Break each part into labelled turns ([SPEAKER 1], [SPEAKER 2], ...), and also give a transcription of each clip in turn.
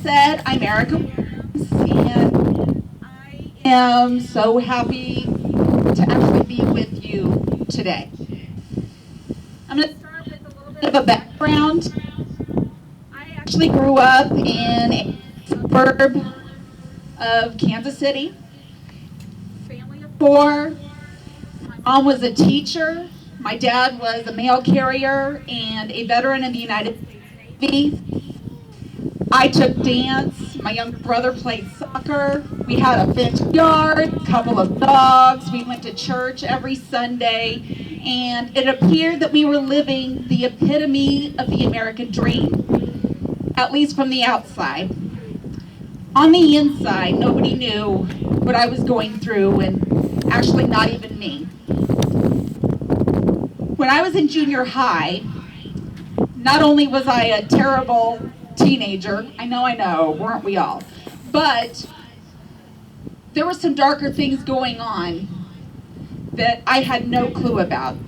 [SPEAKER 1] said, I'm Erica, and I am so happy to actually be with you today. I'm going to start with a little bit of a background. I actually grew up in a suburb of Kansas City. Family of four. My mom was a teacher. My dad was a mail carrier and a veteran in the United States Navy. I took dance. My younger brother played soccer. We had a fenced yard, a couple of dogs. We went to church every Sunday. And it appeared that we were living the epitome of the American dream, at least from the outside. On the inside, nobody knew what I was going through, and actually not even me. When I was in junior high, not only was I a terrible teenager, I know, weren't we all? But there were some darker things going on that I had no clue about.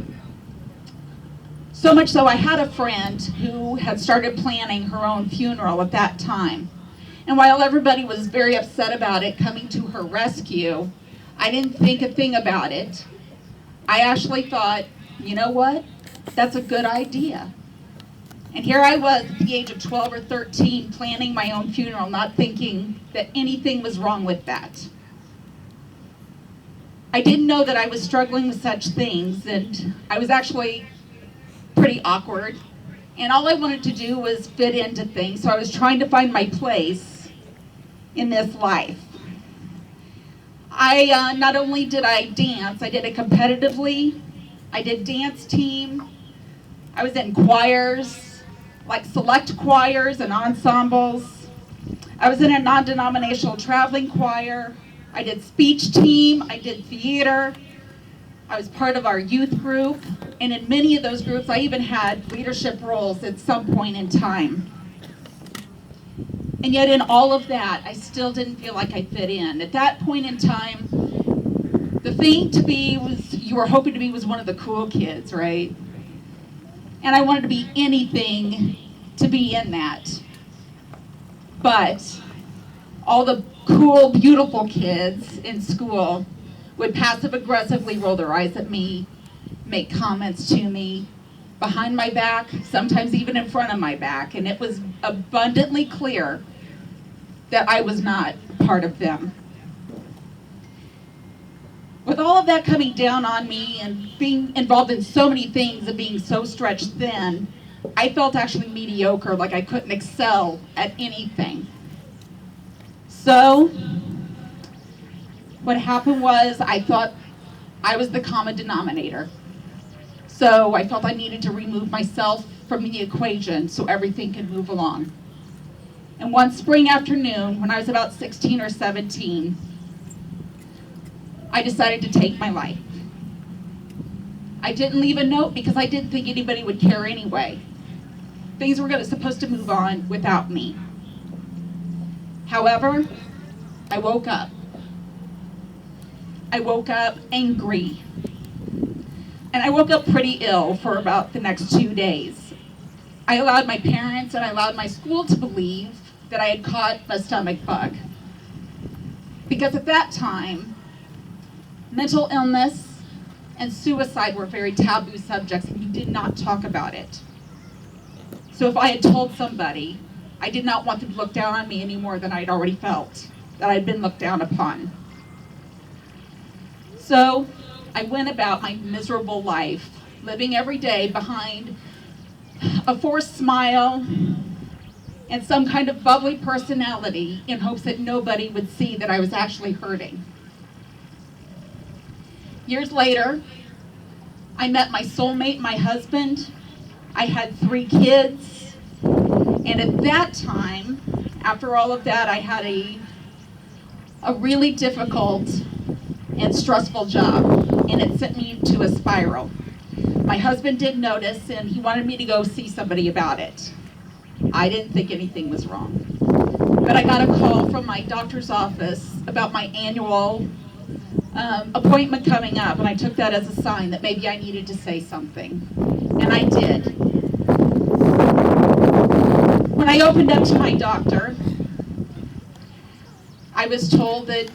[SPEAKER 1] So much so I had a friend who had started planning her own funeral at that time. And while everybody was very upset about it coming to her rescue, I didn't think a thing about it. I actually thought, you know what? That's a good idea. And here I was at the age of 12 or 13 planning my own funeral, not thinking that anything was wrong with that. I didn't know that I was struggling with such things, and I was actually pretty awkward. And all I wanted to do was fit into things, so I was trying to find my place in this life. Not only did I dance, I did it competitively. I did dance team. I was in choirs, like select choirs and ensembles. I was in a non-denominational traveling choir. I did speech team. I did theater. I was part of our youth group. And in many of those groups, I even had leadership roles at some point in time. And yet in all of that, I still didn't feel like I fit in. At that point in time, the thing to be was, you were hoping to be was one of the cool kids, right? And I wanted to be anything to be in that. But all the cool, beautiful kids in school would passive aggressively roll their eyes at me, make comments to me, behind my back, sometimes even in front of my back, and it was abundantly clear that I was not part of them. With all of that coming down on me and being involved in so many things and being so stretched thin, I felt actually mediocre, like I couldn't excel at anything. So what happened was I thought I was the common denominator. So I felt I needed to remove myself from the equation so everything could move along. And one spring afternoon, when I was about 16 or 17, I decided to take my life. I didn't leave a note because I didn't think anybody would care anyway. Things were supposed to move on without me. However, I woke up. I woke up angry. And I woke up pretty ill for about the next 2 days. I allowed my parents and I allowed my school to believe that I had caught a stomach bug. Because at that time, mental illness and suicide were very taboo subjects, and you did not talk about it. So if I had told somebody, I did not want them to look down on me any more than I'd already felt that I'd been looked down upon. So I went about my miserable life, living every day behind a forced smile and some kind of bubbly personality in hopes that nobody would see that I was actually hurting. Years later, I met my soulmate, my husband. I had 3 kids. And at that time, after all of that, I had a really difficult and stressful job, and it sent me to a spiral. My husband did notice, and he wanted me to go see somebody about it. I didn't think anything was wrong. But I got a call from my doctor's office about my annual appointment coming up, and I took that as a sign that maybe I needed to say something. And I did. When I opened up to my doctor, I was told that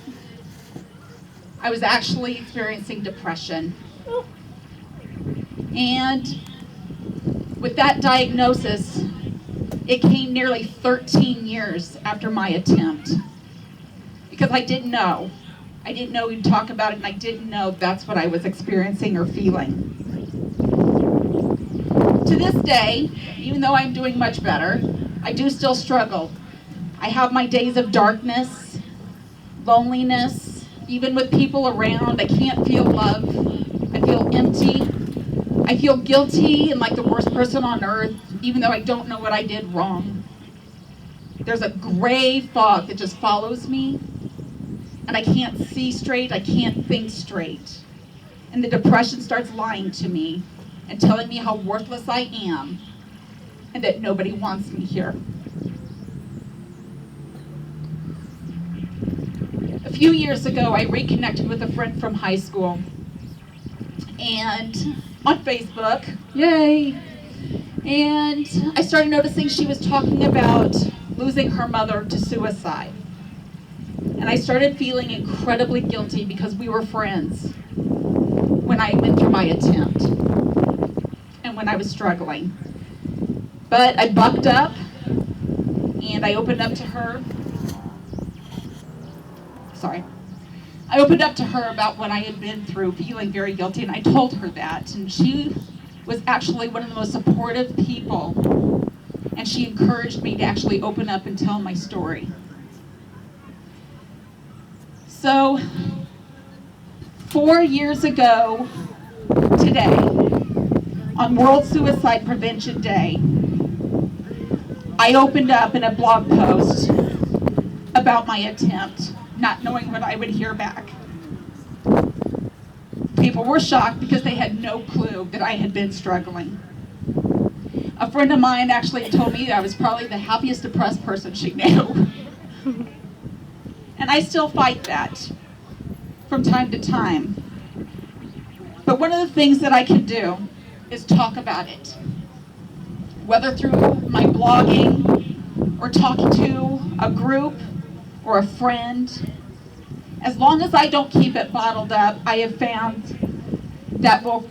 [SPEAKER 1] I was actually experiencing depression. And with that diagnosis, it came nearly 13 years after my attempt. Because I didn't know. I didn't know we'd talk about it, and I didn't know that's what I was experiencing or feeling. To this day, even though I'm doing much better, I do still struggle. I have my days of darkness, loneliness, even with people around. I can't feel love. I feel empty. I feel guilty and like the worst person on earth, even though I don't know what I did wrong. There's a gray fog that just follows me, and I can't see straight, I can't think straight. And the depression starts lying to me and telling me how worthless I am and that nobody wants me here. A few years ago, I reconnected with a friend from high school, and on Facebook, yay, and I started noticing she was talking about losing her mother to suicide. And I started feeling incredibly guilty because we were friends when I went through my attempt and when I was struggling. But I bucked up and I opened up to her. I opened up to her about what I had been through, feeling very guilty, and I told her that. And she was actually one of the most supportive people, and she encouraged me to actually open up and tell my story. So, 4 years ago today, on World Suicide Prevention Day, I opened up in a blog post about my attempt, not knowing what I would hear back. People were shocked because they had no clue that I had been struggling. A friend of mine actually told me that I was probably the happiest depressed person she knew. And I still fight that from time to time. But one of the things that I can do is talk about it. Whether through my blogging or talking to a group or a friend. As long as I don't keep it bottled up, I have found that will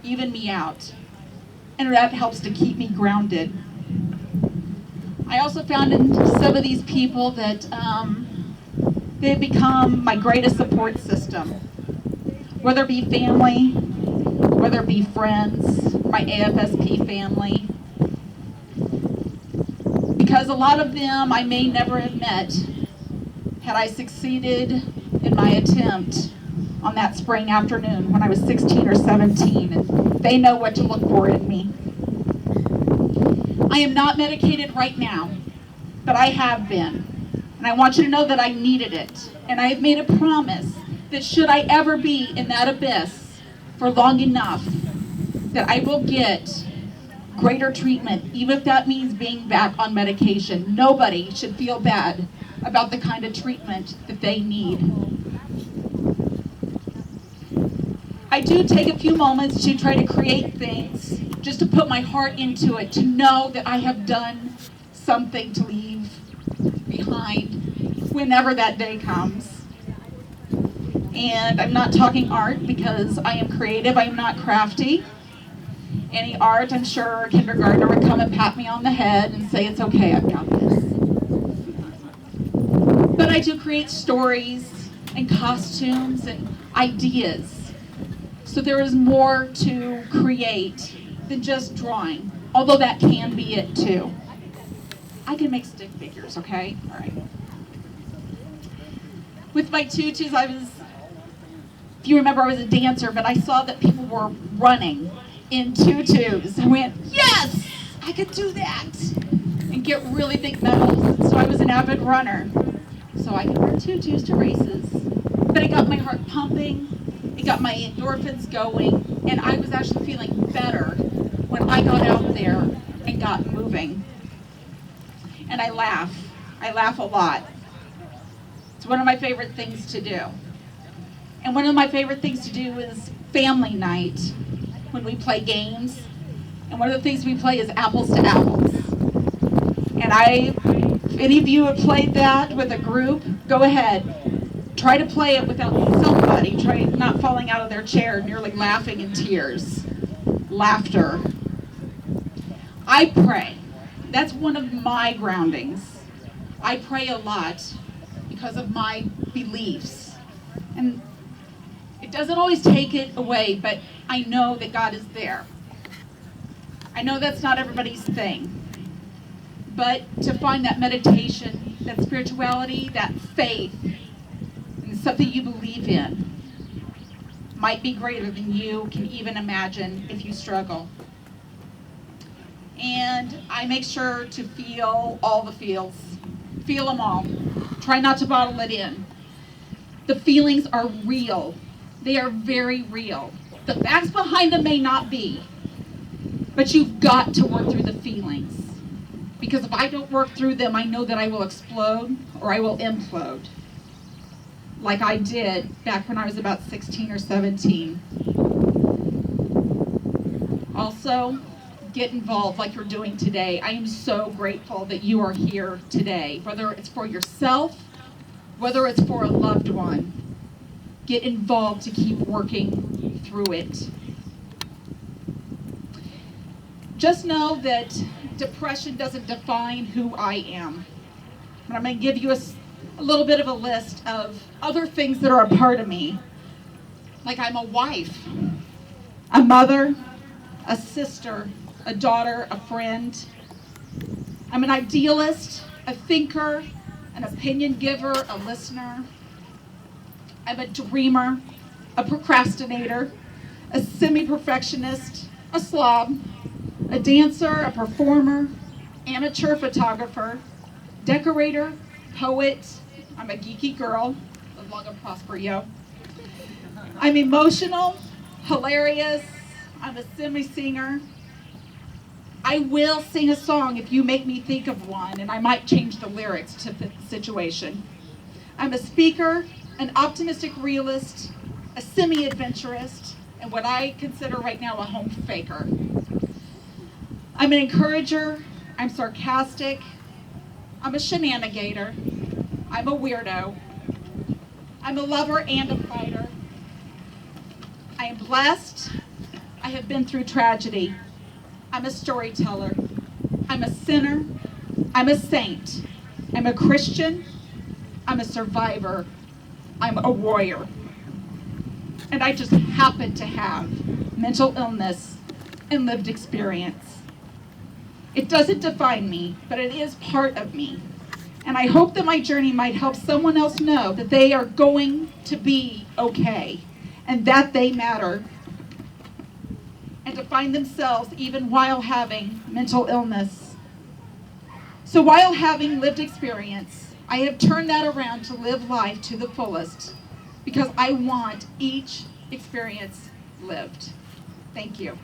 [SPEAKER 1] even me out. And that helps to keep me grounded. I also found in some of these people that they've become my greatest support system. Whether it be family, whether it be friends, my AFSP family. Because a lot of them I may never have met had I succeeded in my attempt on that spring afternoon when I was 16 or 17, and they know what to look for in me. I am not medicated right now, but I have been, and I want you to know that I needed it, and I have made a promise that should I ever be in that abyss for long enough, that I will get greater treatment, even if that means being back on medication. Nobody should feel bad about the kind of treatment that they need. I do take a few moments to try to create things, just to put my heart into it, to know that I have done something to leave behind whenever that day comes. And I'm not talking art because I am creative, I am not crafty. Any art, I'm sure a kindergartner would come and pat me on the head and say, it's okay, I've got this. But I do create stories and costumes and ideas. So there is more to create than just drawing, although that can be it too. I can make stick figures, okay? All right. With my tutus, if you remember, I was a dancer, but I saw that people were running in tutus. I went, yes, I could do that, and get really big medals. So I was an avid runner. So I could wear tutus to races. But it got my heart pumping, it got my endorphins going, and I was actually feeling better when I got out there and got moving. And I laugh a lot. It's one of my favorite things to do. And one of my favorite things to do is family night, when we play games. And one of the things we play is apples to apples. And if any of you have played that with a group, Go ahead. Try to play it without somebody. Try not falling out of their chair, nearly laughing in tears. Laughter. I pray. That's one of my groundings. I pray a lot because of my beliefs. And it doesn't always take it away, but I know that God is there. I know that's not everybody's thing. But to find that meditation, that spirituality, that faith, and something you believe in might be greater than you can even imagine if you struggle. And I make sure to feel all the feels. Feel them all. Try not to bottle it in. The feelings are real. They are very real. The facts behind them may not be, but you've got to work through the feelings. Because if I don't work through them, I know that I will explode or I will implode. Like I did back when I was about 16 or 17. Also, get involved like you're doing today. I am so grateful that you are here today. Whether it's for yourself, whether it's for a loved one, get involved to keep working through it. Just know that depression doesn't define who I am. And I'm going to give you a little bit of a list of other things that are a part of me. Like I'm a wife, a mother, a sister, a daughter, a friend. I'm an idealist, a thinker, an opinion giver, a listener. I'm a dreamer, a procrastinator, a semi-perfectionist, a slob, a dancer, a performer, amateur photographer, decorator, poet. I'm a geeky girl. Live long and prosper, yo. I'm emotional, hilarious. I'm a semi-singer. I will sing a song if you make me think of one, and I might change the lyrics to fit the situation. I'm a speaker, an optimistic realist, a semi-adventurist, and what I consider right now a home faker. I'm an encourager, I'm sarcastic, I'm a shenanigator, I'm a weirdo, I'm a lover and a fighter. I am blessed, I have been through tragedy. I'm a storyteller, I'm a sinner, I'm a saint, I'm a Christian, I'm a survivor, I'm a warrior. And I just happen to have mental illness and lived experience. It doesn't define me, but it is part of me. And I hope that my journey might help someone else know that they are going to be okay and that they matter. And to find themselves even while having mental illness. So while having lived experience, I have turned that around to live life to the fullest because I want each experience lived. Thank you.